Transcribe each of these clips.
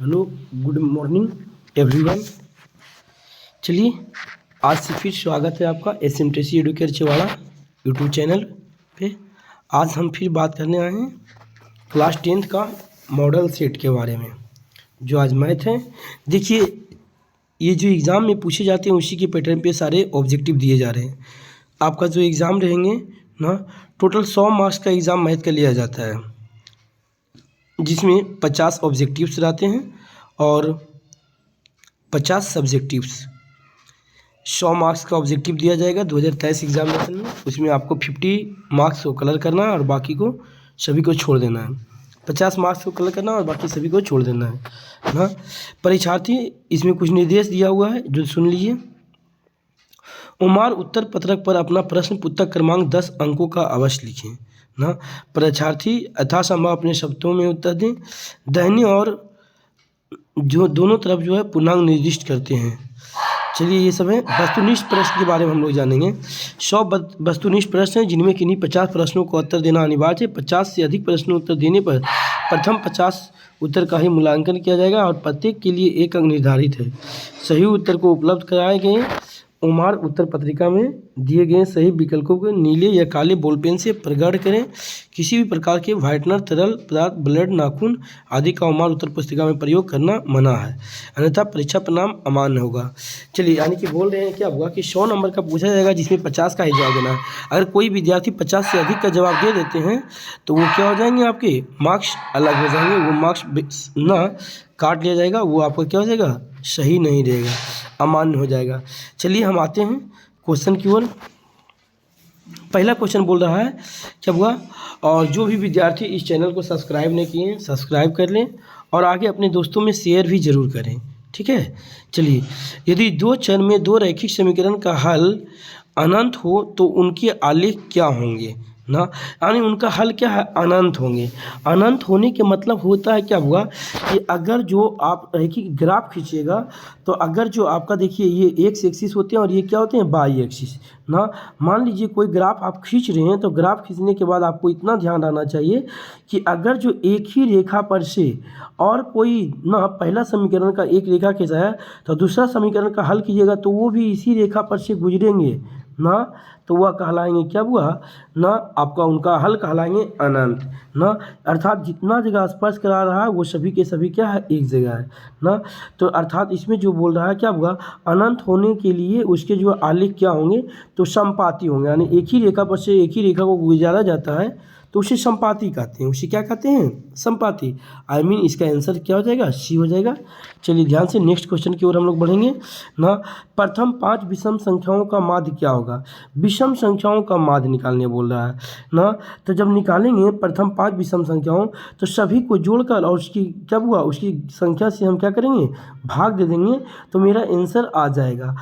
Hello, good morning everyone. चलिए, आज से फिर स्वागत है आपका SMTC एडुकेयर चवाड़ा यूट्यूब चैनल पे। आज हम फिर बात करने आए हैं क्लास 10th का मॉडल सेट के बारे में, जो आज मैथ है। देखिए, ये जो एग्ज़ाम में पूछे जाते हैं उसी के पैटर्न पे सारे ऑब्जेक्टिव दिए जा रहे हैं। आपका जो एग्ज़ाम रहेंगे ना, टोटल 100 मार्क्स का एग्ज़ाम मैथ का लिया जाता है, जिसमें 50 ऑब्जेक्टिव्स रहते हैं और 50 सब्जेक्टिव्स। 100 मार्क्स का ऑब्जेक्टिव दिया जाएगा 2023 एग्जामिनेशन में। उसमें आपको 50 मार्क्स को कलर करना है और बाकी को सभी को छोड़ देना है। 50 मार्क्स को कलर करना और बाकी सभी को छोड़ देना है ना। परीक्षार्थी, इसमें कुछ निर्देश दिया हुआ है जो सुन लीजिए। उमार उत्तर पत्रक पर अपना प्रश्न पुस्तक क्रमांक 10 अंकों का अवश्य लिखें ना। परीक्षार्थी यथासंभव अपने शब्दों में उत्तर दें। दाहिनी और जो दोनों तरफ जो है पूर्णांक निर्दिष्ट करते हैं। चलिए, ये सब है। वस्तुनिष्ठ प्रश्न के बारे में हम लोग जानेंगे। 100 वस्तुनिष्ठ प्रश्न हैं, जिनमें किन्हीं 50 प्रश्नों का उत्तर देना अनिवार्य है। 50 से अधिक प्रश्न उत्तर देने पर प्रथम 50 उत्तर का ही मूल्यांकन किया जाएगा और प्रत्येक के लिए 1 अंक निर्धारित है। सही उत्तर को उपलब्ध कराए गए उमार उत्तर पत्रिका में दिए गए सही विकल्पों को नीले या काले बॉलपेन से प्रगट करें। किसी भी प्रकार के व्हाइटनर, तरल पदार्थ, ब्लेड, नाखून आदि का उमार उत्तर पुस्तिका में प्रयोग करना मना है, अन्यथा परीक्षा परिणाम अमान्य होगा। चलिए, यानी कि बोल रहे हैं क्या होगा कि 100 नंबर का पूछा जाएगा, जिसमें 50 का ही जवाब देना है। अगर कोई विद्यार्थी 50 से अधिक का जवाब दे देते हैं तो वो क्या हो जाएंगे, आपके मार्क्स अलग हो जाएंगे। वो मार्क्स ना काट लिया जाएगा, वो आपका क्या हो जाएगा, सही नहीं रहेगा, अमान्य हो जाएगा। चलिए, हम आते हैं क्वेश्चन की ओर। पहला क्वेश्चन बोल रहा है क्या हुआ, और जो भी विद्यार्थी इस चैनल को सब्सक्राइब नहीं किए हैं सब्सक्राइब कर लें और आगे अपने दोस्तों में शेयर भी ज़रूर करें, ठीक है। चलिए, यदि दो चर में दो रैखिक समीकरण का हल अनंत हो तो उनके आलेख क्या होंगे ना। यानी उनका हल क्या है, अनंत होंगे। अनंत होने के मतलब होता है क्या हुआ कि अगर जो आप रैखिक ग्राफ खींचिएगा तो अगर जो आपका देखिए ये एक्स एक्सिस होते हैं और ये क्या होते हैं, वाई एक्सिस ना। मान लीजिए कोई ग्राफ आप खींच रहे हैं तो ग्राफ खींचने के बाद आपको इतना ध्यान रखना चाहिए कि अगर जो एक ही रेखा पर से और कोई ना पहला समीकरण का एक रेखा खींचा है तो दूसरा समीकरण का हल कीजिएगा तो वो भी इसी रेखा पर से गुजरेंगे ना, तो वह कहलाएंगे क्या हुआ ना, आपका उनका हल कहलाएंगे अनंत ना। अर्थात जितना जगह स्पर्श करा रहा है वो सभी के सभी क्या है, एक जगह है ना। तो अर्थात इसमें जो बोल रहा है क्या हुआ, अनंत होने के लिए उसके जो आलेख क्या होंगे, तो समपाती होंगे। यानी एक ही रेखा पर से एक ही रेखा को गुजारा जाता है तो उसे समपाती कहते हैं। उसे क्या कहते हैं, समपाती। इसका आंसर क्या हो जाएगा, सी हो जाएगा। चलिए, ध्यान से नेक्स्ट क्वेश्चन की ओर हम लोग बढ़ेंगे ना। प्रथम 5 विषम संख्याओं का माध्य क्या होगा। विषम संख्याओं का माध्य निकालने बोल रहा है ना। तो जब निकालेंगे प्रथम 5 विषम संख्याओं तो सभी को जोड़कर और उसकी क्या हुआ, उसकी संख्या से हम क्या करेंगे, भाग दे देंगे तो मेरा आंसर आ जाएगा।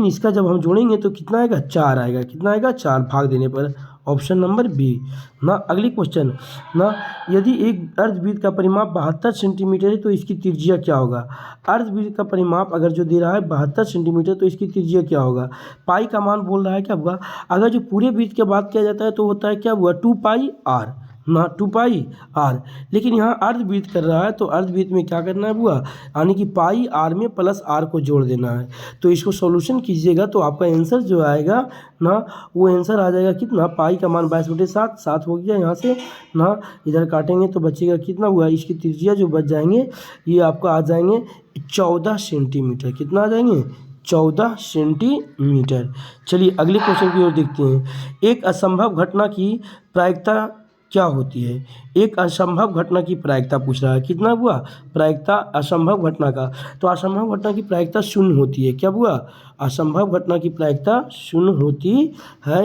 इसका जब हम जोड़ेंगे तो कितना आएगा, 4 आएगा। कितना आएगा, 4 भाग देने पर, ऑप्शन नंबर बी ना। अगली क्वेश्चन ना, यदि एक अर्धवृत्त का परिमाप 72 सेंटीमीटर है तो इसकी त्रिज्या क्या होगा। अर्धवृत्त का परिमाप अगर जो दे रहा है 72 सेंटीमीटर तो इसकी त्रिज्या क्या होगा। पाई का मान बोल रहा है क्या होगा, अगर जो पूरे वृत्त की बात किया जाता है तो होता है क्या हुआ, 2 पाई आर ना, 2 पाई आर। लेकिन यहाँ अर्धवृत्त कर रहा है तो अर्धवृत्त में क्या करना है हुआ, यानी कि पाई आर में प्लस आर को जोड़ देना है। तो इसको सॉल्यूशन कीजिएगा तो आपका आंसर जो आएगा ना, वो आंसर आ जाएगा कितना, पाई का मान 22/7, 7 हो गया यहाँ से ना। इधर काटेंगे तो बचेगा कितना हुआ, इसकी त्रिज्या जो बच जाएंगे ये आपका आ जाएंगे 14 सेंटीमीटर। कितना आ जाएंगे, 14 सेंटीमीटर। चलिए, अगले क्वेश्चन की ओर देखते हैं। एक असंभव घटना की प्रायिकता क्या होती है। एक असंभव घटना की प्रायिकता पूछ रहा है, कितना हुआ, प्रायिकता असंभव घटना का। तो असंभव घटना की प्रायिकता 0 होती है। क्या हुआ, असंभव घटना की प्रायिकता 0 होती है।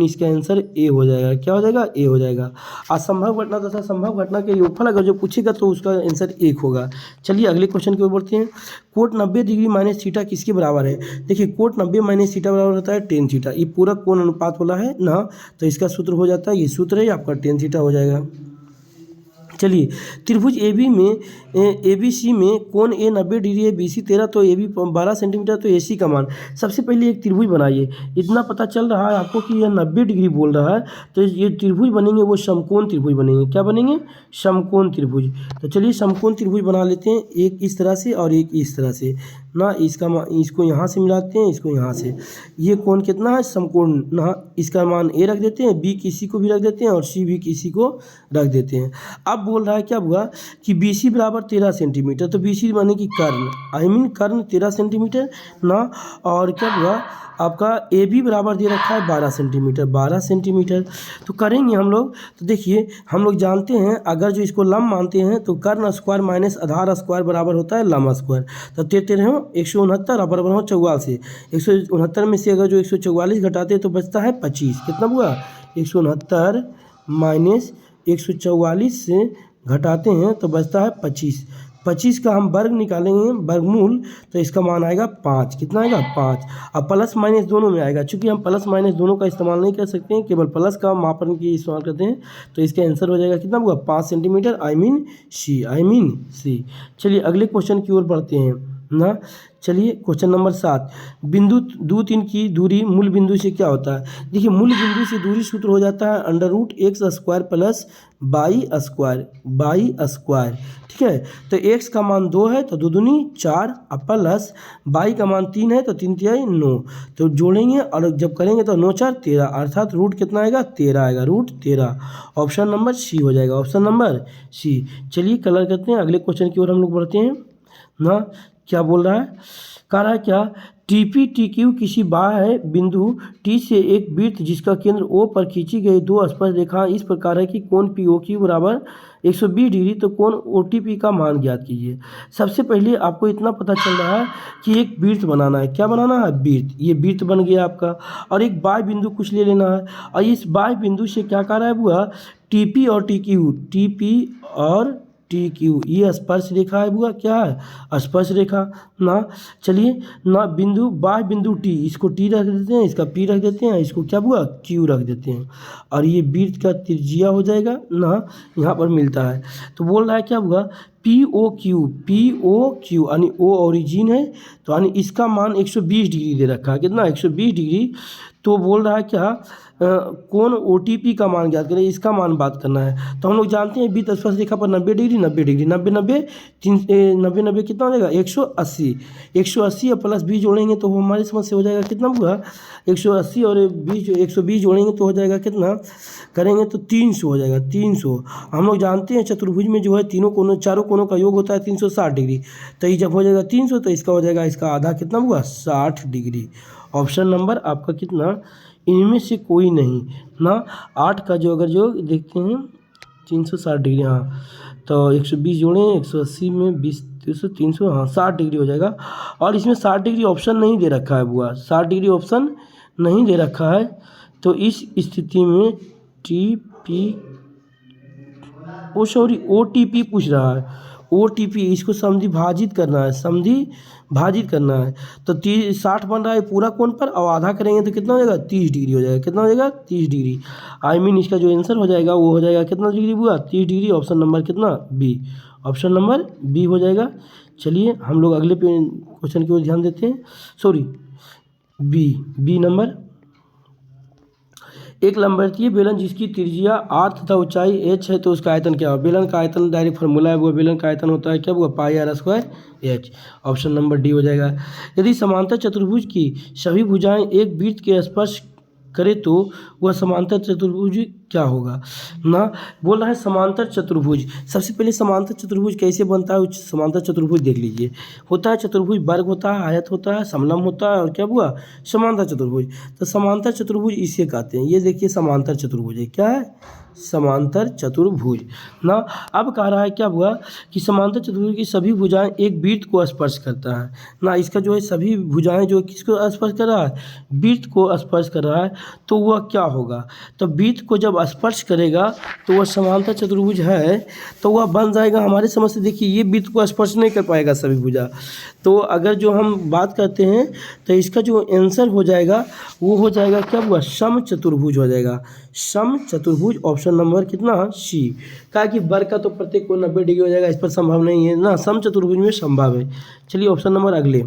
इसका आंसर ए हो जाएगा। क्या हो जाएगा, ए हो जाएगा। असंभव घटना तथा संभव घटना के योगफल अगर जो पूछेगा तो उसका आंसर 1 होगा। चलिए, अगले क्वेश्चन की ओर बढ़ते हैं। कोट 90 डिग्री माइनस थीटा किसके बराबर है। देखिए, कोट 90 माइनस थीटा बराबर होता है tan थीटा। ये पूरा कोण अनुपात वाला है ना, तो इसका सूत्र हो जाता है, ये सूत्र है आपका tan थीटा हो जाएगा। चलिए, त्रिभुज ए बी सी में कोण ए 90 डिग्री है, बी सी 13, तो ए बी 12 सेंटीमीटर, तो ए सी का मान। सबसे पहले एक त्रिभुज बनाइए। इतना पता चल रहा है आपको कि यह 90 डिग्री बोल रहा है, तो ये त्रिभुज बनेंगे वो समकोण त्रिभुज बनेंगे। क्या बनेंगे? समकोण त्रिभुज। तो चलिए समकोण त्रिभुज बना लेते हैं, एक इस तरह से और एक इस तरह से ना। इसको यहाँ से मिलाते हैं, इसको यहाँ से। ये कोण कितना है? समकोण ना। इसका मान ए रख देते हैं, बी किसी को भी रख देते हैं और सी भी किसी को रख देते हैं। अब बोल रहा है क्या हुआ कि बी सी बराबर 13 सेंटीमीटर, तो बी सी माने कि कर्ण, कर्ण 13 सेंटीमीटर ना। और क्या हुआ आपका ए बी बराबर दे रखा है 12 सेंटीमीटर। तो करेंगे हम लोग, तो देखिए हम लोग जानते हैं अगर जो इसको लंब मानते हैं तो कर्ण स्क्वायर माइनस आधार स्क्वायर बराबर होता है लंब स्क्वायर। तो 13 169 और बराबर हो 44। 169 में से अगर जो 144 घटाते हैं तो बचता है 25। कितना हुआ? 169 माइनस 144 से घटाते हैं तो बचता है 25। 25 का हम वर्ग निकालेंगे, वर्गमूल, तो इसका मान आएगा 5। कितना आएगा? 5। अब प्लस माइनस दोनों में आएगा, चूंकि हम प्लस माइनस दोनों का इस्तेमाल नहीं कर सकते हैं, केवल प्लस का मापन की इस्तेमाल करते हैं, तो इसका आंसर हो जाएगा कितना हुआ? 5 सेंटीमीटर। आई मीन सी। चलिए अगले क्वेश्चन की ओर बढ़ते हैं ना। चलिए क्वेश्चन नंबर 7, बिंदु 2 3 की दूरी मूल बिंदु से क्या होता है? देखिए मूल बिंदु से दूरी सूत्र हो जाता है √x² प्लस y स्क्वायर। ठीक है, तो x का मान 2 है तो 2 दूनी 4 प्लस y का मान 3 है तो 3 तिहाई 9। तो जोड़ेंगे और जब करेंगे तो 9 4 13, अर्थात रूट कितना आएगा? 13 आएगा, √13। ऑप्शन नंबर सी हो जाएगा, ऑप्शन नंबर सी। चलिए कलर करते हैं, अगले क्वेश्चन की ओर हम लोग बढ़ते हैं ना। क्या बोल रहा है? कह रहा है क्या? टीपी टीक्यू किसी बाह्य बिंदु टी से एक वृत्त जिसका केंद्र ओ पर खींची गई दो स्पर्श रेखाएं इस प्रकार है कि कोण पी ओ क्यू बराबर 120 डिग्री, तो कोण ओ टी पी का मान ज्ञात कीजिए। सबसे पहले आपको इतना पता चल रहा है कि एक वृत्त बनाना है। क्या बनाना है? वृत्त। ये वृत्त बन गया आपका, और एक बाह्य बिंदु कुछ ले लेना है, और इस बाह्य बिंदु से क्या कह रहा है बुआ? टीपी और टीक्यू, टीपी और टी क्यू, ये स्पर्श रेखा है बुआ। क्या है? स्पर्श रेखा ना। चलिए ना, बिंदु बाह्य बिंदु टी, इसको टी रख देते हैं, इसका पी रख देते हैं, इसको क्या बुआ? क्यू रख देते हैं, और ये वृत्त का त्रिज्या हो जाएगा ना, यहाँ पर मिलता है। तो बोल रहा है क्या बुआ? पी ओ क्यू यानी ओ ओरिजिन है, तो यानी इसका मान 120 डिग्री दे रखा है। कितना? 120 डिग्री। तो बोल रहा है क्या? कोण ओ टी पी का मान ज्ञात करें, इसका मान बात करना है। तो हम लोग जानते हैं वृत्त स्पर्श रेखा पर 90 डिग्री 90 कितना हो जाएगा? 180। 180 और प्लस 20 जोड़ेंगे तो हमारी समझ से हो जाएगा कितना हुआ? 180 और 120 जोड़ेंगे तो हो जाएगा कितना? करेंगे तो 300 हो जाएगा, 300। हम लोग जानते हैं चतुर्भुज में जो है चारों कोणों का योग होता है 360 डिग्री, तो ये जब हो जाएगा 300 तो इसका हो जाएगा, इसका आधा कितना हुआ? 60 डिग्री। ऑप्शन नंबर आपका कितना? इनमें से कोई नहीं ना। 8 का जो अगर जो देखते हैं 360 डिग्री, हाँ, तो 120 जोड़ें 180 में 20 300 300, हाँ 60 डिग्री हो जाएगा। और इसमें 60 डिग्री ऑप्शन नहीं दे रखा है बुआ, 60 डिग्री ऑप्शन नहीं दे रखा है। तो इस स्थिति में ओ टी पी पूछ रहा है, ओ टी पी, इसको समधि भाजित करना है। तो 60 बन रहा है पूरा कोण पर, और आधा करेंगे तो कितना हो जाएगा? 30 डिग्री हो जाएगा। कितना हो जाएगा? 30 डिग्री। आई मीन इसका जो आंसर हो जाएगा वो हो जाएगा कितना डिग्री हुआ? 30 डिग्री। ऑप्शन नंबर कितना? बी। ऑप्शन नंबर बी हो जाएगा। चलिए हम लोग अगले क्वेश्चन की ओर ध्यान देते हैं। Sorry, B number. एक लंबवृत्तीय बेलन जिसकी त्रिज्या r तथा ऊंचाई h है, तो उसका आयतन क्या होगा? बेलन का आयतन डायरेक्ट फार्मूला है वो, बेलन का आयतन होता है क्या हुआ? πr² h। Option number D हो जाएगा। यदि समांतर चतुर्भुज की सभी भुजाएं एक वृत्त के स्पर्श करे तो वह समांतर चतुर्भुज क्या होगा ना। बोल रहा है समांतर चतुर्भुज। सबसे पहले समांतर चतुर्भुज कैसे बनता है? समांतर चतुर्भुज देख लीजिए। होता है चतुर्भुज, वर्ग होता है, आयत होता है, समलंब होता है, और क्या हुआ? समांतर चतुर्भुज। तो समांतर चतुर्भुज इसे कहते हैं। ये देखिए समांतर चतुर्भुज है। क्या है? समांतर चतुर्भुज ना। अब कह रहा है क्या हुआ कि समांतर चतुर्भुज की सभी भुजाएं एक वृत्त को स्पर्श करता है ना। इसका जो है सभी भुजाएं जो किसको स्पर्श कर रहा है? वृत्त को स्पर्श कर रहा है, तो वह क्या होगा? तो वृत्त को जब जब स्पर्श करेगा तो वह समांतर चतुर्भुज है, तो वह बन जाएगा हमारे समझ से। देखिए ये वृत्त को स्पर्श नहीं कर पाएगा सभी भुजा। तो अगर जो हम बात करते हैं तो इसका जो आंसर हो जाएगा वो हो जाएगा क्या हुआ, सम चतुर्भुज हो जाएगा, सम चतुर्भुज। ऑप्शन नंबर कितना, सी। कहा कि वर्ग का तो प्रत्येक को 90 डिग्री हो जाएगा, इस पर संभव नहीं है ना, सम चतुर्भुज में संभव है। चलिए ऑप्शन नंबर अगले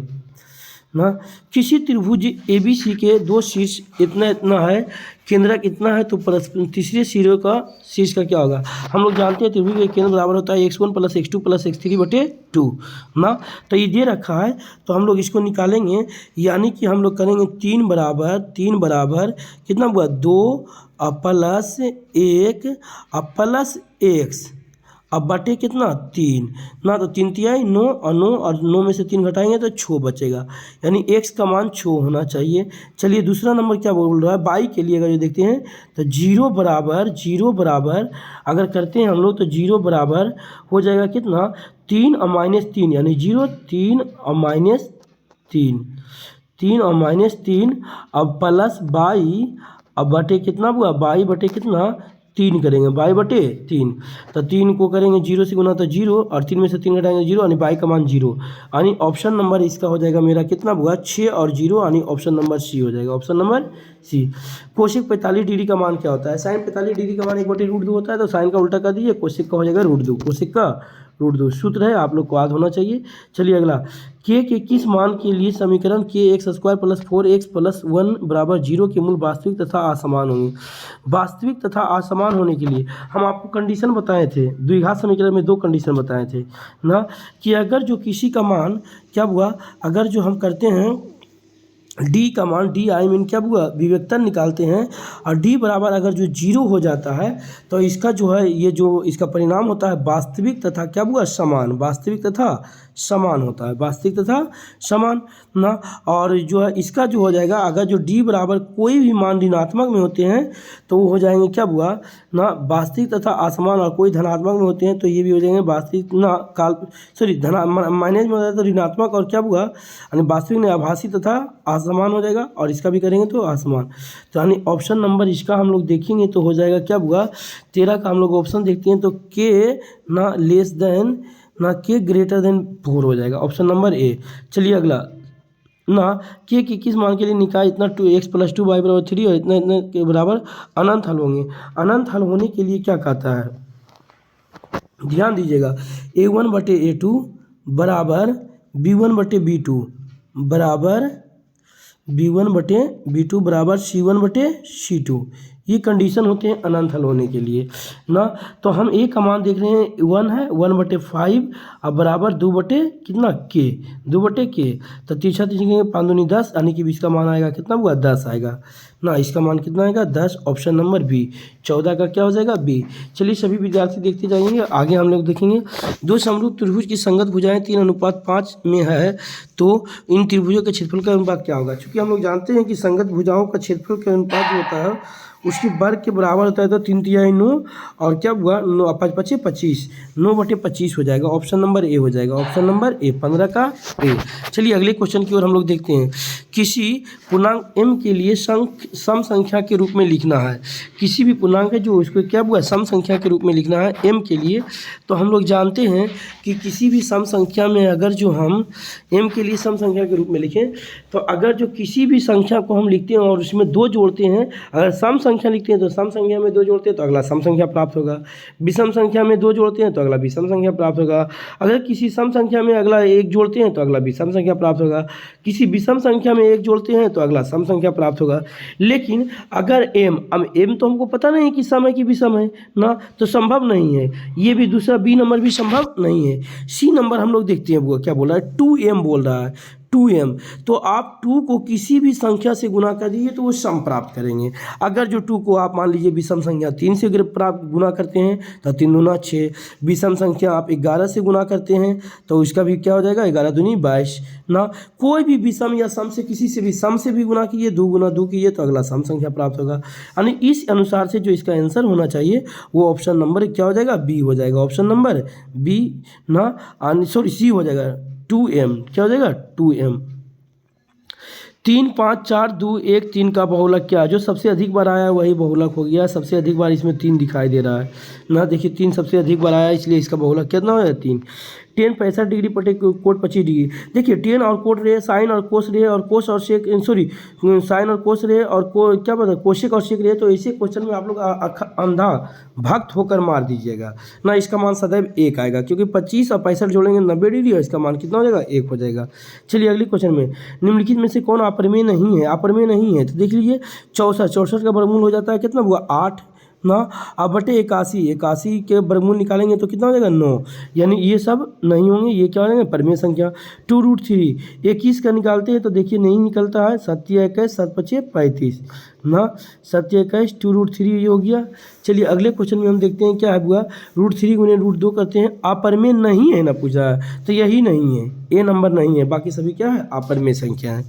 ना, किसी त्रिभुज ABC के दो शीर्ष इतना इतना है, केंद्रक इतना है, तो परस्पर तीसरे सिरे का शीर्ष का क्या होगा। हम लोग जानते हैं त्रिभुज का केंद्र बराबर होता है x1 + x2 + x3/2 ना। तो ये दे रखा है तो हम लोग इसको निकालेंगे, यानी कि हम लोग करेंगे 3 बराबर कितना हुआ, 2 + 1 + x अब बटे कितना, 3 ना। तो 3 तिहाई 9 और 9 और 9 में से 3 घटाएंगे तो 6 बचेगा, यानी x का मान 6 होना चाहिए। चलिए दूसरा नंबर क्या बोल रहा है, y के लिए अगर ये देखते हैं तो 0 बराबर अगर करते हैं हम लोग तो 0 बराबर हो जाएगा कितना, 3 और -3 यानी 0, 3 और -3, 3 और -3 अब प्लस y अब बटे कितना हुआ, y बटे कितना, 3 करेंगे, y बटे 3। तो 3 को करेंगे 0 से गुना तो 0 और 3 में से 3 घटाएंगे 0, यानी y का मान 0, यानी ऑप्शन नंबर इसका हो जाएगा मेरा कितना हुआ, 6 और 0, यानी ऑप्शन नंबर सी हो जाएगा, ऑप्शन नंबर सी। कोशिक 45 डिग्री का मान क्या होता है, साइन 45 डिग्री का मान 1/√2 होता है, तो साइन का उल्टा कर दीजिए, कोशिक का हो जाएगा √2, कोशिक का √2 सूत्र है, आप लोग को याद होना चाहिए। चलिए अगला, के किस मान के लिए समीकरण kx² + 4x + 1 = 0 के मूल वास्तविक तथा असमान होंगे। वास्तविक तथा असमान होने के लिए हम आपको कंडीशन बताए थे, द्विघात समीकरण में 2 कंडीशन बताए थे ना, कि अगर जो किसी का मान क्या हुआ, अगर जो हम करते हैं d का मान, d आई मीन क्या हुआ, विवेकतन निकालते हैं, और d बराबर अगर जो 0 हो जाता है तो इसका जो है ये जो इसका परिणाम होता है वास्तविक तथा क्या हुआ, समान, वास्तविक तथा समान होता है, वास्तविक तथा समान ना। और जो है इसका जो हो जाएगा, अगर जो d बराबर कोई भी मान ऋणात्मक में होते हैं तो वो हो जाएंगे क्या हुआ ना, वास्तविक तथा असमान, और कोई धनात्मक में होते हैं तो ये भी हो जाएंगे वास्तविक ना, माइनस में होता है तो ऋणात्मक और क्या हुआ, यानी वास्तविक ने आभासी तथा असमान हो जाएगा, और इसका भी करेंगे तो असमान। तो यानी ऑप्शन नंबर इसका हम लोग देखेंगे तो हो जाएगा क्या हुआ, 13 का हम लोग ऑप्शन देखते हैं तो k ना लेस देन ना k > 4 हो जाएगा, ऑप्शन नंबर ए। चलिए अगला ना, k की किस मान के लिए निकाय इतना 2x + 2y = 3 और इतना इतना के बराबर अनंत हल होंगे। अनंत हल होने के लिए क्या कहता है, ध्यान दीजिएगा, a1/a2 बराबर b1/b2 बराबर b1/b2 बराबर c1/c2, ये कंडीशन होते हैं अनंत हल होने के लिए ना। तो हम a का मान देख रहे हैं 1 है, 1/5 अब बराबर 2 कितना k, 2k, तो 3 3 5 दूनी 10, यानी कि इसका मान आएगा कितना हुआ, 10 आएगा ना, इसका मान कितना आएगा, 10, ऑप्शन नंबर बी। 14 का क्या हो जाएगा, बी। चलिए सभी विद्यार्थी देखते जाएंगे, आगे हम लोग देखेंगे, दो समरूप त्रिभुज की संगत भुजाएं 3:5 में है, तो इन त्रिभुजों के क्षेत्रफल का अनुपात क्या होगा। चूँकि हम लोग जानते हैं कि संगत भुजाओं का क्षेत्रफल का अनुपात जो होता है उसकी वर्ग के बराबर होता है, तो 3 तिहाई 9 और क्या हुआ, 9 5 5 25, 9/25 हो जाएगा, ऑप्शन नंबर ए हो जाएगा, ऑप्शन नंबर ए, 15 का ए। चलिए अगले क्वेश्चन की ओर हम लोग देखते हैं, किसी पूर्णांक m के लिए सम संख्या के रूप में लिखना है। किसी भी पूर्णांक है जो उसको क्या हुआ, सम संख्या के रूप में लिखना है m के लिए, तो हम लोग जानते हैं कि किसी भी सम संख्या में अगर जो हम m के लिए सम संख्या के रूप में लिखें, तो अगर जो किसी भी संख्या को हम लिखते हैं और उसमें 2 जोड़ते हैं, अगर सम संख्या लिखते हैं तो सम संख्या में 2 जोड़ते हैं तो अगला सम संख्या प्राप्त होगा, विषम संख्या में 2 जोड़ते हैं तो अगला विषम संख्या प्राप्त होगा, अगर किसी सम संख्या में अगला 1 जोड़ते हैं तो अगला विषम संख्या प्राप्त होगा, किसी विषम संख्या में 1 जोड़ते हैं तो अगला सम संख्या प्राप्त होगा। लेकिन अगर अब m तो हमको पता नहीं कि सम है कि विषम है ना, तो संभव नहीं है, ये भी दूसरा बी नंबर भी संभव नहीं है। सी नंबर हम लोग देखते हैं, वो क्या बोल रहा है, 2m बोल रहा है, 2m, तो आप 2 को किसी भी संख्या से गुना कर दीजिए तो वो सम प्राप्त करेंगे। अगर जो 2 को आप मान लीजिए विषम संख्या 3 से गुना करते हैं तो 3 दूना 6, विषम संख्या आप 11 से गुना करते हैं तो उसका भी क्या हो जाएगा, 11 दूनी 22 ना। कोई भी विषम या सम से किसी से भी सम से भी गुना कीजिए, 2 गुना 2 कीजिए तो अगला सम संख्या प्राप्त होगा, यानी इस अनुसार से जो इसका आंसर होना चाहिए वो ऑप्शन नंबर क्या हो जाएगा, बी हो जाएगा, ऑप्शन नंबर बी ना, सॉरी सी हो जाएगा, 2m क्या हो जाएगा, 2m। 3 5 4 2 1 3 का बहुलक क्या है? जो सबसे अधिक बार आया है वही बहुलक हो गया। सबसे अधिक बार इसमें 3 दिखाई दे रहा है ना। देखिए 3 सबसे अधिक बार आया है, इसलिए इसका बहुलक कितना हो गया 3। टेन 65 डिग्री बटे कोट 25 डिग्री। देखिए टेन और कोट रहे, साइन और कोस रहे, और कोस और सेक, सॉरी साइन और कोस रहे, और क्या पता कोशेक और सेक रहे, तो ऐसे क्वेश्चन में आप लोग अंधा भक्त होकर मार दीजिएगा ना। इसका मान सदैव 1 आएगा, क्योंकि 25 और 65 जोड़ेंगे 90 डिग्री, और इसका मान कितना हो जाएगा 1 हो जाएगा। चलिए अगले क्वेश्चन में, निम्नलिखित में से कौन अपरिमेय नहीं है? अपरिमेय नहीं है तो देख लीजिए 64 का वर्गमूल हो जाता है कितना हुआ 8 ना। अब बटे 81 के वर्गमूल निकालेंगे तो कितना हो जाएगा 9, यानी ये सब नहीं होंगे, ये क्या हो जाएंगे परिमेय संख्या। 2√3 21 का निकालते हैं तो देखिए नहीं निकलता है। 7 21 7 5 35 ना। 7 21 2√3 ये हो गया। चलिए अगले क्वेश्चन में हम देखते हैं क्या है हुआ। √3 गुने √2 करते हैं, अपरिमेय नहीं है ना पूछा है, तो यही नहीं है, ए नंबर नहीं है, बाकी सभी क्या है अपरिमेय संख्या है।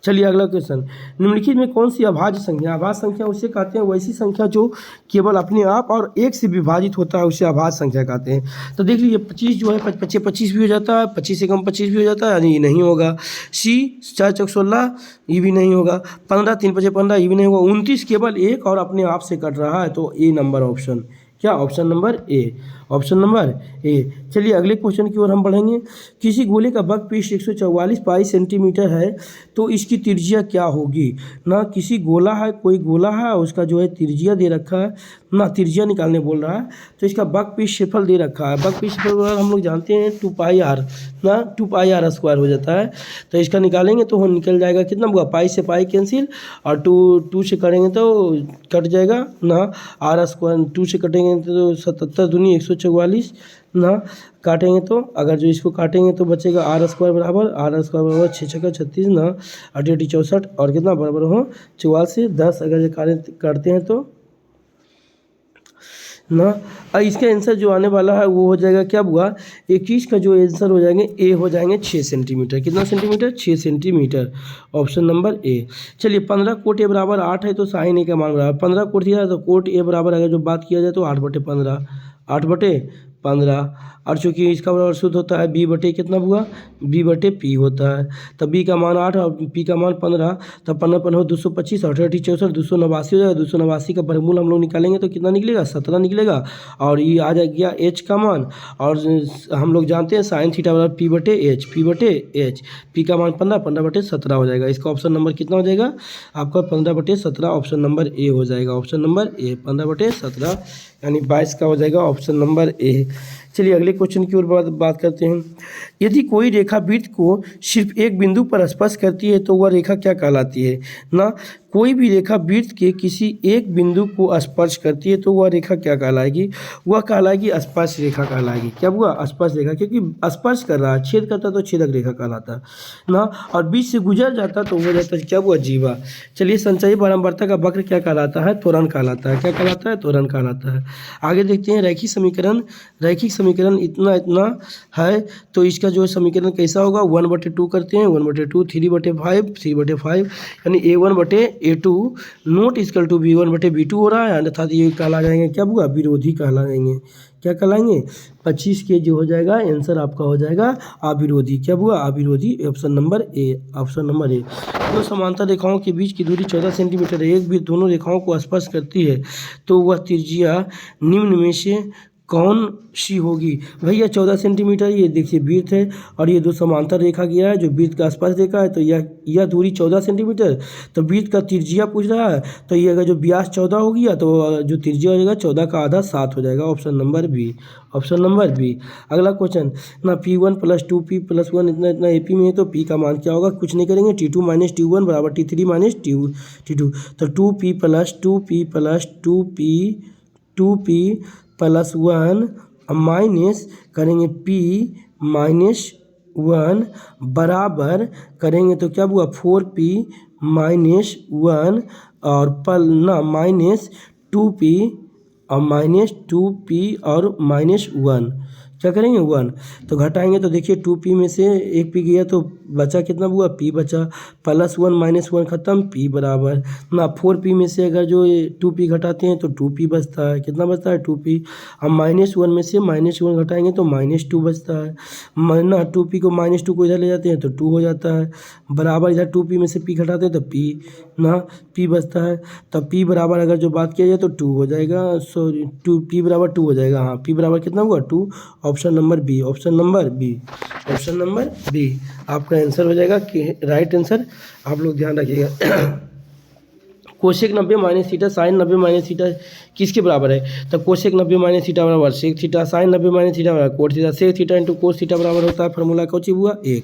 चलिए अगला क्वेश्चन, निम्नलिखित में कौन सी अभाज्य संख्या? अभाज्य संख्या उसे कहते हैं वैसी संख्या जो केवल अपने आप और 1 से विभाजित होता है, उसे अभाज्य संख्या कहते हैं। तो देख लीजिए 25 जो है 25 भी हो जाता है, 25 से कम 25 भी हो जाता है, यानी ये नहीं होगा। सी 4 चौक 16 ये भी नहीं होगा। 15 3 5 15 ये भी नहीं होगा। 29 केवल 1 और अपने आप से कट रहा है, तो ए नंबर ऑप्शन क्या? Option number A, option number ए। चलिए अगले क्वेश्चन की ओर हम बढ़ेंगे। किसी गोले का वर्कपीस 144 पाई सेंटीमीटर है, तो इसकी त्रिज्या क्या होगी ना। किसी गोला है, कोई गोला है, उसका जो है त्रिज्या दे रखा है ना, त्रिज्या निकालने बोल रहा है, तो इसका वर्कपीस क्षेत्रफल दे रखा है। वर्कपीस क्षेत्रफल हम लोग जानते हैं 2πr ना, 2πr² हो जाता है, तो इसका निकालेंगे तो निकल जाएगा कितना होगा, पाई से पाई कैंसिल, और 2 से करेंगे तो कट जाएगा ना, r² 2 से कटेंगे तो 77 दूनी 144 ना, काटेंगे तो अगर जो इसको काटेंगे तो बचेगा r² बराबर 6 छक्का 36 ना, 8 64 और कितना बराबर हो 44 10, अगर ये काटते हैं तो ना। और इसका आंसर जो आने वाला है वो हो जाएगा क्या हुआ 21 का जो आंसर हो जाएंगे ए हो जाएंगे 6 सेंटीमीटर। कितना सेंटीमीटर? 6 सेंटीमीटर, ऑप्शन नंबर ए। चलिए 15 कोट ए बराबर 8 है, तो साइन ए का मान बराबर 15 कोट दिया है, तो कोट ए बराबर अगर जो बात किया जाए तो 8/15 8/15, और चूँकि इसका बराबर शुद्ध होता है बी बटे कितना हुआ b/p होता है, तब बी का मान 8 और पी का मान 15, तब 15 225 और 8 64 289 हो जाएगा। 289 का वर्गमूल हम लोग निकालेंगे तो कितना निकलेगा 17 निकलेगा, और ये आ जाएगा h का मान, और हम लोग जानते हैं साइन थीटा बराबर p/h, p का मान 15/17 हो जाएगा। इसका ऑप्शन नंबर कितना हो जाएगा आपका 15/17, ऑप्शन नंबर ए हो जाएगा, ऑप्शन नंबर ए 15/17 यानी 22 का हो जाएगा ऑप्शन नंबर ए। चलिए अगले क्वेश्चन की ओर बात करते हैं। यदि कोई रेखा वृत्त को सिर्फ एक बिंदु पर स्पर्श करती है तो वह रेखा क्या कहलाती है ना। कोई भी रेखा वृत्त के किसी एक बिंदु को स्पर्श करती है तो वह रेखा क्या कहलाएगी? वह कहलाएगी स्पर्श रेखा कहलाएगी। क्या हुआ? स्पर्श रेखा, क्योंकि स्पर्श कर रहा है, छेद करता तो छेदक रेखा कहलाता ना, और बीच से गुजर जाता तो हो जाता क्या हुआ जीवा। चलिए संचयी बारंबारता का वक्र क्या कहलाता है? त्वरण कहलाता है। क्या कहलाता है? त्वरण कहलाता है। आगे देखते हैं रैखिक समीकरण इतना है, तो इसका जो समीकरण कैसा होगा 1/2 करते हैं, 1/2 3/5 यानी a1/a2 note equal to b1/b2 हो रहा है, अर्थात ये कहला जाएंगे क्या हुआ विरोधी कहलाएंगे। क्या कहलाएंगे 25 के जो हो जाएगा आंसर आपका हो जाएगा अविरोधी। क्या हुआ अविरोधी, option number A, option number A. दो समांतर रेखाओं के बीच की दूरी 14 सेंटीमीटर है, एक भी दोनों रेखाओं को स्पर्श करती है तो वह त्रिज्या निम्न में से कौन सी होगी? भैया 14 सेंटीमीटर ये देखिए वृत्त है, और ये दो समांतर रेखा गया है जो वृत्त का स्पर्श रेखा है, तो यह दूरी 14 सेंटीमीटर, तो वृत्त का त्रिज्या पूछ रहा है, तो ये अगर जो व्यास 14 हो गया तो जो त्रिज्या हो जाएगा 14 का आधा 7 हो जाएगा, option number B, option number B. अगला क्वेश्चन ना P1 + 2P + 1 इतना AP में है, तो P का मान क्या होगा? कुछ नहीं करेंगे, T2 - T1 = T3 - T2, तो 2P + 2P + 2P + 1 माइनस करेंगे P - 1 बराबर करेंगे तो क्या हुआ 4P - 1 और -2P और -2P और -1, क्या करेंगे 1, तो घटाएंगे तो देखिए 2p में से 1p गया तो बचा कितना हुआ p बचा, +1 -1 खत्म, p बराबर ना 4p में से अगर जो 2p घटाते हैं तो 2p बचता है, कितना बचता है 2p। हम -1 में से -1 घटाएंगे तो -2 बचता है, ना 2p को -2 को इधर ले जाते हैं तो 2 हो जाता है, बराबर इधर 2p में से p घटाते हैं तो p ना p बचता है, तब p बराबर अगर जो बात किया जाए तो 2 हो जाएगा, सॉरी p बराबर 2 हो जाएगा। हाँ p बराबर कितना हुआ 2, option number B, option number B, option number B आपका आंसर हो जाएगा कि राइट आंसर। आप लोग ध्यान रखिएगा cosec 90 minus theta sine 90 minus theta किसके बराबर है, तो कोशेक 90 माइनस थीटा बराबर sec theta, sine 90 minus theta बराबर cot theta, sec theta into cos theta बराबर होता है फार्मूला कौन सी हुआ 1,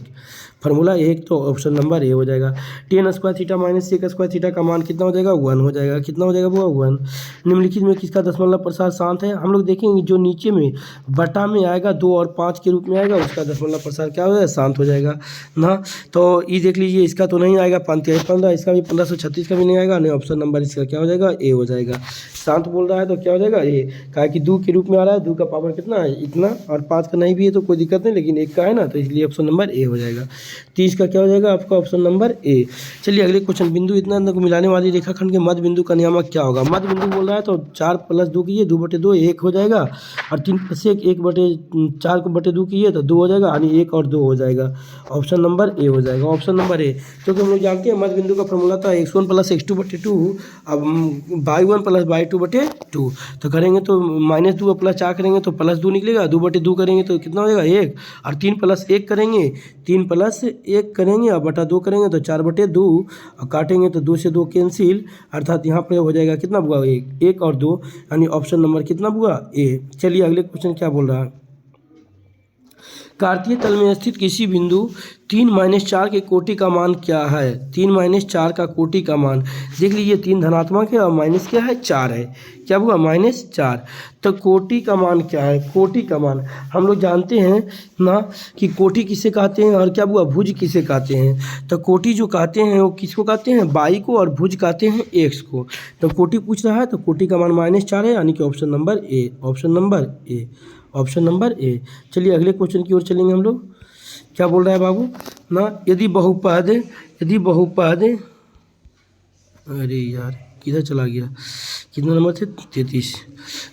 फार्मूला 1, तो ऑप्शन नंबर ए हो जाएगा। Tan square theta minus sec square theta का मान कितना हो जाएगा 1 हो जाएगा, कितना हो जाएगा वो 1। निम्नलिखित में किसका दशमलव प्रसार शांत है, हम लोग देखेंगे जो नीचे में बटा में आएगा 2 और 5 के रूप में आएगा उसका दशमलव प्रसार क्या हो जाएगा शांत हो जाएगा ना। तो ये देख लीजिए इसका तो नहीं आएगा 15, इसका भी 1536 का भी नहीं आएगा, नहीं ऑप्शन नंबर इसका क्या हो जाएगा ए हो जाएगा। शांत बोल रहा है तो क्या हो जाएगा ए, कहा कि 2 के रूप में आ रहा है, 2 का पावर कितना है इतना, और 5 का नहीं भी है तो कोई दिक्कत नहीं, लेकिन 1 का है ना तो इसलिए ऑप्शन नंबर ए हो जाएगा। 30 का क्या हो जाएगा आपका ऑप्शन नंबर ए। चलिए अगले क्वेश्चन, बिंदु इतना को मिलाने वाली रेखाखंड के मध्य बिंदु का नियामक क्या होगा। मध्य बिंदु बोल रहा है तो 4 + 2 कीजिए 2/2 1 हो जाएगा, और 3 + 1 1/4 को बटे 2 कीजिए तो 2 हो जाएगा, यानी 1 और 2 हो जाएगा, ऑप्शन नंबर ए हो जाएगा, ऑप्शन नंबर ए। क्योंकि हम लोग जानते हैं मध्य बिंदु का फॉर्मूला था x1 + x2/2, अब y1 + y2/2, तो करेंगे तो -2 और +4 करेंगे तो +2 निकलेगा, 2/2 करेंगे तो कितना हो जाएगा 1, और 3 + 1 करेंगे, 3 + 1 करेंगे और बटा 2 करेंगे तो 4/2, और काटेंगे तो 2 से 2 कैंसिल, अर्थात यहाँ पे हो जाएगा कितना हुआ 1 और 2, यानी ऑप्शन नंबर कितना हुआ ए। चलिए अगले क्वेश्चन क्या बोल रहा है, कार्तीय तल में स्थित किसी बिंदु 3 - 4 के कोटि का मान क्या है। 3 - 4 का कोटि का मान देख लीजिए, 3 धनात्मक है और माइनस क्या है 4 है, क्या हुआ -4, तो कोटि का मान क्या है, कोटि का मान हम लोग जानते हैं ना कि कोटि किसे कहते हैं और क्या हुआ भुज किसे कहते हैं। तो कोटि जो कहते हैं वो किसको कहते हैं y को, और भुज कहते हैं x को। तो कोटि पूछ रहा है तो कोटि का मान -4 है, यानी कि option number A, option number A, option number ए। चलिए अगले क्वेश्चन की ओर चलेंगे हम लोग। क्या बोल रहा है बाबू ना, यदि बहुपद अरे यार किधर चला गया, कितना नंबर थे 33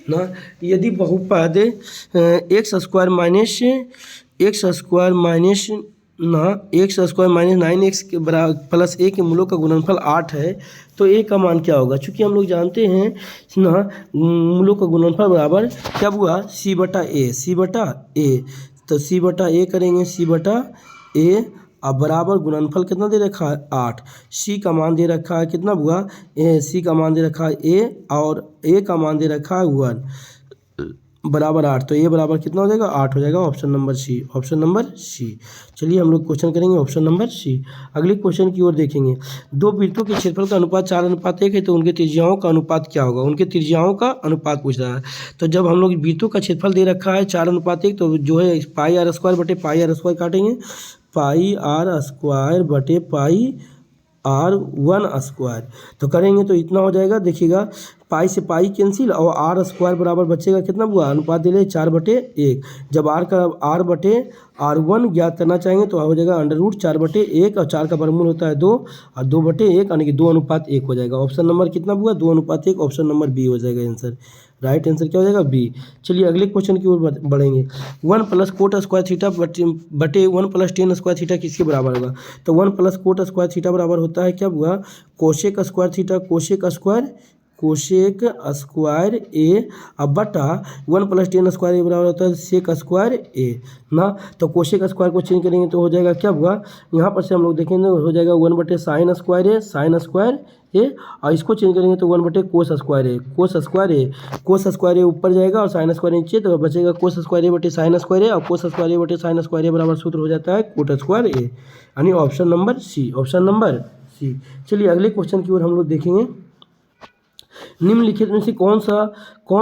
ना, यदि बहुपद x² - 9x के बराबर +a के मूलों का गुणनफल 8 है, तो a का मान क्या होगा। चूँकि हम लोग जानते हैं ना मूलों का गुणनफल बराबर क्या हुआ c/a, तो c/a करेंगे, c/a अब बराबर गुणनफल कितना दे रखा है 8, c का मान दे रखा है कितना हुआ c का मान दे रखा है a, और a का मान दे रखा है 1 बराबर 8, तो a बराबर कितना हो जाएगा 8 हो जाएगा, option number C, option number C. चलिए हम लोग क्वेश्चन करेंगे ऑप्शन नंबर सी। अगले क्वेश्चन की ओर देखेंगे, दो वृत्तों के क्षेत्रफल का अनुपात 4:1 है, तो उनके त्रिज्याओं का अनुपात क्या होगा। उनके त्रिज्याओं का अनुपात पूछ रहा है, तो जब हम लोग वृत्तों का क्षेत्रफल दे रखा है 4:1, तो जो है πr² काटेंगे, πr²/πr1², तो करेंगे तो इतना हो जाएगा, देखिएगा पाई से पाई कैंसिल और r² बराबर बचेगा कितना हुआ, अनुपात दे रहे 4/1, जब r/1 ज्ञात करना चाहेंगे तो हो जाएगा √4/1, और 4 का वर्गमूल होता है 2, और 2/1 यानी कि 2:1 हो जाएगा, ऑप्शन नंबर कितना हुआ 2:1, ऑप्शन नंबर बी हो जाएगा आंसर, राइट आंसर क्या हो जाएगा बी। चलिए अगले क्वेश्चन की ओर बढ़ेंगे, 1 + cot² थीटा बटे 1 + tan² थीटा किसके बराबर होगा। तो 1 + cot² थीटा बराबर होता है क्या हुआ कोशेक² थीटा, कोशेक स्क्वायर ए, अब बटा 1 + tan² बराबर होता है sec² ए ना। तो कोशेक स्क्वायर को चेंज करेंगे तो हो जाएगा क्या हुआ, यहाँ पर से हम लोग देखेंगे हो जाएगा 1/sin² ए, और इसको चेंज करेंगे तो 1/cos² ए ऊपर जाएगा और sin² नीचे, तो बचेगा cos²a/sin² और cos²a/sin² बराबर सूत्र हो जाता है cot² ए, यानी option number C, option number C. चलिए अगले क्वेश्चन की ओर हम लोग देखेंगे, निम्नलिखित में से कौन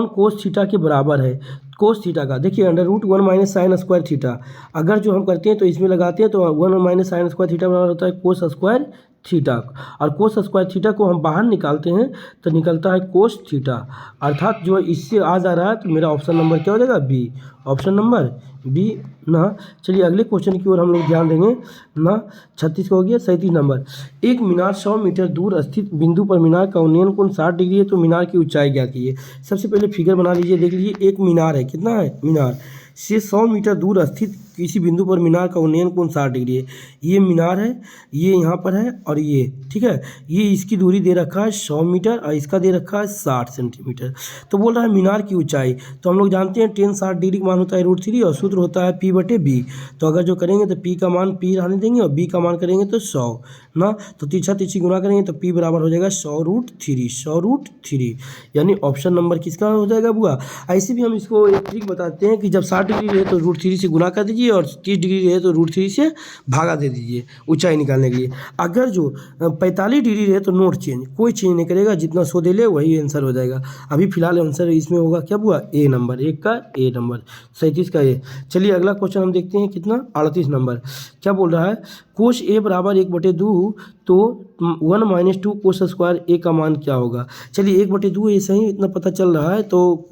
कोस थीटा के बराबर है। कोस थीटा का देखिए √1 - sin² थीटा, अगर जो हम करते हैं तो इसमें लगाते हैं तो 1 - sin² थीटा बराबर होता है cos² थीटा, और कोस स्क्वायर थीटा को हम बाहर निकालते हैं तो निकलता है कोस थीटा, अर्थात जो इससे आ जा रहा है तो मेरा ऑप्शन नंबर क्या हो जाएगा बी, ऑप्शन नंबर बी ना। चलिए अगले क्वेश्चन की ओर हम लोग ध्यान देंगे ना। 36 का हो गया। 37 नंबर, एक मीनार 100 मीटर दूर स्थित बिंदु पर मीनार का उन्नयन कोण 60 डिग्री है, तो मीनार की ऊंचाई ज्ञात कीजिए। सबसे पहले फिगर बना लीजिए, देख लीजिए एक मीनार है, कितना है मीनार से 100 मीटर दूर स्थित किसी बिंदु पर मीनार का उन्नयन कोण 60 डिग्री है। ये मीनार है, ये यहाँ पर है और ये, ठीक है, ये इसकी दूरी दे रखा है 100 मीटर और इसका दे रखा है 60 सेंटीमीटर। तो बोल रहा है मीनार की ऊंचाई, तो हम लोग जानते हैं tan 60 डिग्री का मान होता है √3 और सूत्र होता है P/B। तो अगर जो करेंगे तो P का मान P रहने देंगे और B का मान करेंगे तो 100 ना, तो तीछा तीछी गुना करेंगे तो P बराबर हो जाएगा 100√3, यानी ऑप्शन नंबर किसका हो जाएगा बुआ। ऐसे भी हम इसको एक ट्रिक बताते हैं कि जब 60 डिग्री रहे तो √3 से गुना कर दीजिए और 30 डिग्री रहे तो √3 से भागा दे दीजिए ऊंचाई निकालने के लिए। अगर जो 45 डिग्री रहे तो नोट चेंज, कोई चेंज नहीं करेगा, जितना 100 दे ले वही आंसर हो जाएगा। अभी फिलहाल आंसर इसमें होगा क्या बुआ, ए नंबर, एक का ए नंबर, 37 का ए। चलिए अगला क्वेश्चन हम देखते हैं, कितना 38 नंबर, क्या बोल रहा है, कोस ए बराबर 1/2 तो 1 - 2 कोस स्क्वायर ए का मान क्या होगा। चलिए 1/2 ऐसा ही इतना पता चल रहा है, तो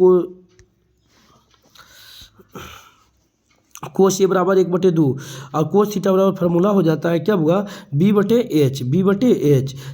कोस ए बराबर 1/2 और कोस थीटा बराबर फार्मूला हो जाता है क्या हुआ, B/H।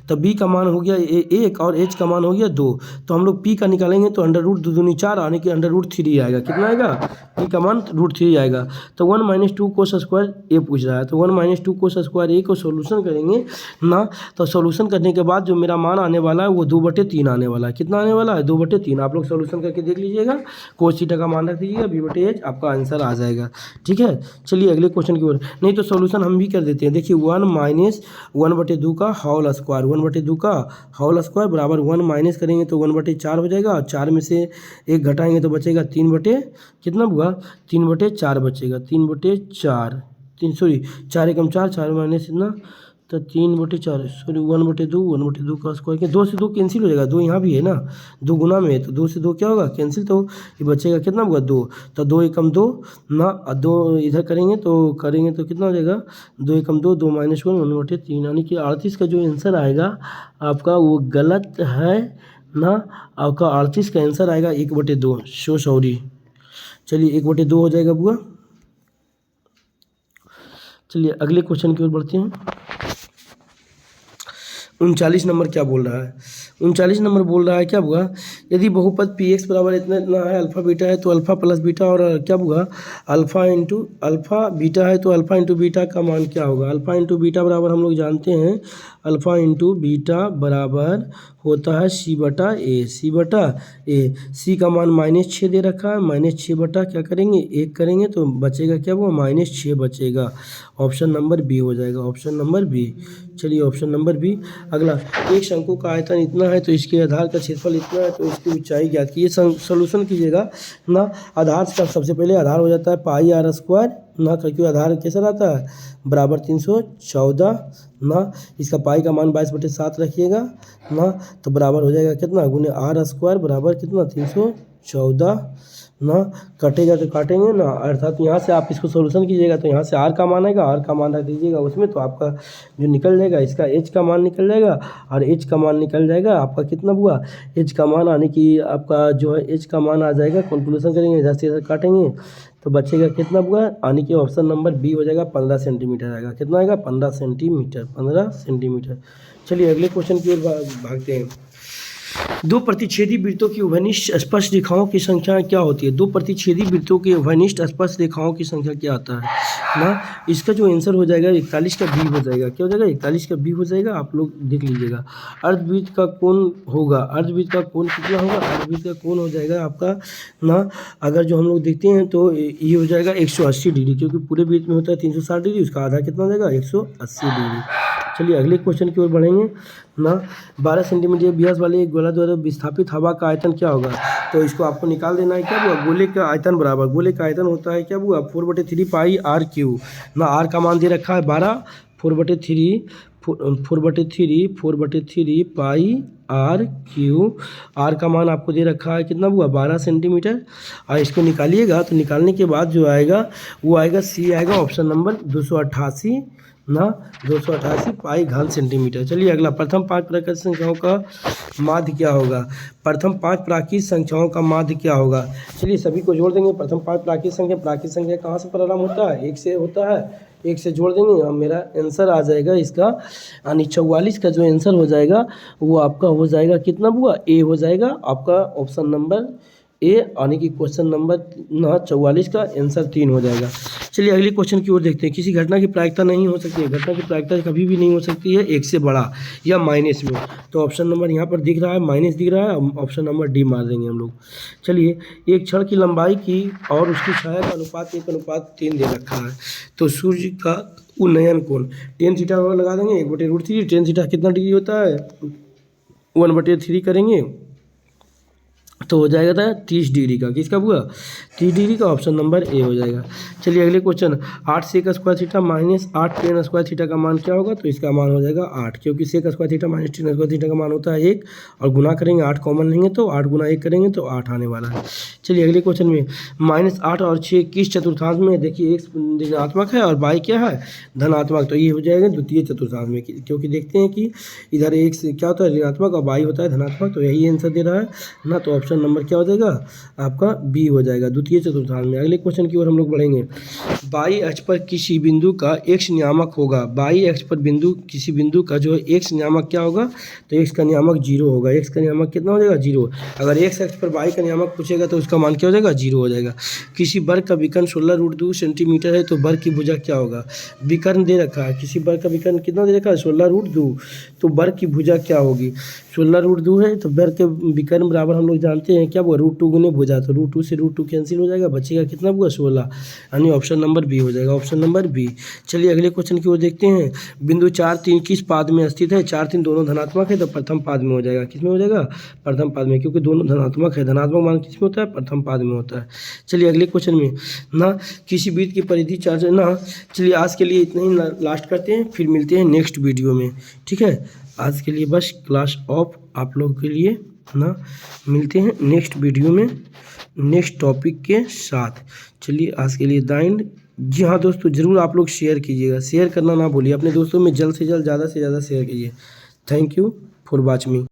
तो B का मान हो गया 1 और H का मान हो गया 2। तो हम लोग P का निकालेंगे तो √2 दूनी 4 आने की √3 आएगा, कितना आएगा, P का मान √3 आएगा। तो 1 - 2 कोस स्क्वायर ए पूछ रहा है, तो 1 - 2 कोस स्क्वायर ए को सोल्यूशन करेंगे ना। तो सोल्यूशन करने के बाद जो मेरा मान आने वाला है वो 2/3 आने वाला है, कितना आने वाला है 2/3। आप लोग सोल्यूशन करके देख लीजिएगा, कोस थीटा का मान रख दीजिएगा B/H, आपका आंसर आ जाएगा, ठीक है। चलिए अगले क्वेश्चन की ओर, नहीं तो सॉल्यूशन हम भी कर देते हैं। देखिए 1 - 1/2 का होल स्क्वायर, 1/2 का होल स्क्वायर बराबर 1 माइनस करेंगे तो 1/4 हो जाएगा, और 4 में से 1 घटाएंगे तो बचेगा 3 कितना हुआ 3/4 बचेगा, 3/4 सॉरी 4 एकम 4, 4 माइनस इतना तो 3/4 सॉरी 1/2 का स्क्वायर के 2 से 2 कैंसिल हो जाएगा, 2 यहाँ भी है ना, 2 गुना में है तो 2 से 2 क्या होगा कैंसिल, तो ये बचेगा कितना होगा 2, तो 2 एकम 2 ना, 2 इधर करेंगे तो कितना हो जाएगा 2 एकम 2, 2 - 1 1/3, यानी कि 38 का जो आंसर आएगा आपका वो गलत है ना। आपका 38 का आंसर आएगा 1/2, सॉरी। चलिए 1/2 हो जाएगा बुआ। चलिए अगले क्वेश्चन की ओर बढ़ते हैं। 39 नंबर क्या बोल रहा है, 39 नंबर बोल रहा है क्या हुआ, यदि बहुपद Px बराबर इतना इतना है, अल्फा बीटा है तो अल्फा प्लस बीटा, और क्या हुआ अल्फा बीटा है तो अल्फा इंटू बीटा का मान क्या होगा। अल्फा इंटू बीटा बराबर हम लोग जानते हैं, अल्फा इंटू बीटा बराबर होता है C/A, C का मान -6 दे रखा है, -6 बटा क्या करेंगे 1 करेंगे तो बचेगा क्या वो -6 बचेगा, ऑप्शन नंबर बी हो जाएगा, ऑप्शन नंबर बी। चलिए ऑप्शन नंबर बी। अगला, एक शंकु का आयतन इतना है तो इसके आधार का क्षेत्रफल इतना है तो इसकी ऊंचाई ज्ञात कीजिए। सोल्यूशन कीजिएगा ना। आधार का सबसे पहले आधार हो जाता है πr² ना, क्योंकि आधार कैसा रहता है बराबर 314 ना, इसका पाई का मान 22/7 रखिएगा ना, तो बराबर हो जाएगा कितना गुने r² बराबर कितना 314 ना, कटेगा तो काटेंगे ना, अर्थात यहाँ से आप इसको सोल्यूशन कीजिएगा तो यहाँ से r का मान आएगा, r का मान रख दीजिएगा उसमें, तो आपका जो निकल जाएगा इसका h का मान निकल जाएगा और h का मान निकल जाएगा आपका कितना हुआ h का मान, आने की आपका जो है h का मान आ जाएगा, कैलकुलेशन करेंगे इधर से इधर काटेंगे तो बचेगा कितना हुआ, आने की ऑप्शन नंबर बी हो जाएगा, 15 सेंटीमीटर आएगा, कितना आएगा 15 सेंटीमीटर। चलिए अगले क्वेश्चन की ओर भागते हैं। दो प्रतिच्छेदी वृत्तों की उभयनिष्ठ स्पर्श रेखाओं की संख्या क्या होती है। दो प्रतिच्छेदी वृत्तों की उभयनिष्ठ स्पर्श रेखाओं की संख्या क्या आता है ना, इसका जो आंसर हो जाएगा 41 का बी हो जाएगा, क्या हो जाएगा 41 का बी हो जाएगा, आप लोग देख लीजिएगा। अर्धवृत्त का कोण होगा, अर्धवृत्त का कोण कितना होगा, अर्धवृत्त का कोण हो जाएगा आपका ना, अगर जो हम लोग देखते हैं तो ये हो जाएगा 180 डिग्री, क्योंकि पूरे वृत्त में होता है 360 डिग्री, उसका आधा कितना हो जाएगा 180 डिग्री। चलिए अगले क्वेश्चन की ओर बढ़ेंगे ना। 12 सेंटीमीटर व्यास वाले एक गोला द्वारा विस्थापित हवा का आयतन क्या होगा, तो इसको आपको निकाल देना है क्या हुआ, गोले का आयतन बराबर, गोले का आयतन होता है क्या हुआ 4/3 πr³ ना, r का मान दे रखा है 12 4/3 पाई आर क्यू। आर का मान आपको दे रखा है कितना हुआ 12 सेंटीमीटर। और इसको निकालिएगा तो निकालने के बाद जो आएगा वो आएगा सी आएगा ऑप्शन नंबर 288 ना 288 पाई घन सेंटीमीटर। चलिए अगला, प्रथम 5 प्राकृतिक संख्याओं का माध्य क्या होगा। प्रथम 5 प्राकृतिक संख्याओं का माध्य क्या होगा। चलिए सभी को जोड़ देंगे। प्रथम 5 प्राकृतिक संख्या कहाँ से प्रारंभ होता है, 1 से होता है, 1 से जोड़ देंगे और मेरा आंसर आ जाएगा इसका, यानी 44 का जो आंसर हो जाएगा वो आपका हो जाएगा कितना हुआ, ए हो जाएगा आपका ऑप्शन नंबर ए, यानी कि क्वेश्चन नंबर 44 का आंसर 3 हो जाएगा। चलिए अगले क्वेश्चन की ओर देखते हैं। किसी घटना की प्रायिकता नहीं हो सकती है, घटना की प्रायिकता कभी भी नहीं हो सकती है 1 से बड़ा या माइनस में। तो ऑप्शन नंबर यहाँ पर दिख रहा है माइनस दिख रहा है, ऑप्शन नंबर डी मार देंगे हम लोग। चलिए, एक क्षण की लंबाई की और उसकी छाया का अनुपात 1:3 दे रखा है। तो सूर्य का उन्नयन कोण tan थीटा लगा देंगे 1/√3। tan थीटा कितना डिग्री होता है 1/3 करेंगे तो हो जाएगा था 30 डिग्री का। किसका हुआ 30 डिग्री का, ऑप्शन नंबर ए हो जाएगा। चलिए अगले question, 8 sec square theta minus 8 ten square theta का मान क्या होगा। तो इसका मान हो जाएगा 8, क्योंकि sec square theta minus ten square theta का मान होता है 1 और गुना करेंगे 8 कॉमन लेंगे तो 8 गुना 1 करेंगे तो 8 आने वाला है। चलिए अगले क्वेश्चन में, -8 और 6 किस चतुर्थांश में। देखिए x ऋणात्मक है और y क्या है धनात्मक, तो ये हो जाएगा द्वितीय चतुर्थांश में, क्योंकि देखते हैं कि इधर x क्या होता है ऋणात्मक और y होता है धनात्मक, तो यही आंसर दे रहा है ना। तो ऑप्शन नंबर क्या हो जाएगा आपका बी हो जाएगा द्वितीय चतुर्थांश में। अगले क्वेश्चन की ओर हम लोग बढ़ेंगे। बाई अक्ष पर किसी बिंदु का x नियामक होगा। बाई अक्ष पर किसी बिंदु का जो x नियामक क्या होगा, तो x का नियामक 0 होगा। x का नियामक कितना हो जाएगा 0। अगर x अक्ष पर y का नियामक पूछेगा तो उसका मान क्या हो जाएगा 0 हो जाएगा। किसी वर्ग का विकर्ण 16√2 सेंटीमीटर है तो वर्ग की भुजा क्या होगा। विकर्ण दे रखा है, किसी वर्ग का विकर्ण कितना दे रखा है 16√2, तो वर्ग की भुजा क्या होगी 16√2 है तो वर्ग के विकर्ण बराबर हम लोग जानते हैं क्या हुआ √2 गुने भुजा, तो √2 से √2 कैंसिल हो जाएगा, बचेगा कितना हुआ 16, यानी ऑप्शन नंबर बी हो जाएगा, ऑप्शन नंबर बी। चलिए अगले क्वेश्चन की ओर देखते हैं। बिंदु 4, 3 किस पाद में स्थित है। 4, 3 दोनों धनात्मक है तो प्रथम पाद में हो जाएगा। किस में हो जाएगा प्रथम पाद में, क्योंकि दोनों धनात्मक है। धनात्मक मान किस में होता है प्रथम पाद में होता है। चलिए अगले क्वेश्चन में ना, किसी वृत्त की परिधि 4 ना। चलिए आज के लिए इतना ही लास्ट करते हैं, फिर मिलते हैं नेक्स्ट वीडियो में, ठीक है। आज के लिए बस क्लास ऑफ आप लोगों के लिए ना, मिलते हैं नेक्स्ट वीडियो में नेक्स्ट टॉपिक के साथ। चलिए आज के लिए दाइन। जी हाँ दोस्तों, ज़रूर आप लोग शेयर कीजिएगा, शेयर करना ना भूलिए, अपने दोस्तों में जल्द से जल्द ज़्यादा से ज़्यादा शेयर कीजिए। Thank you for watching me.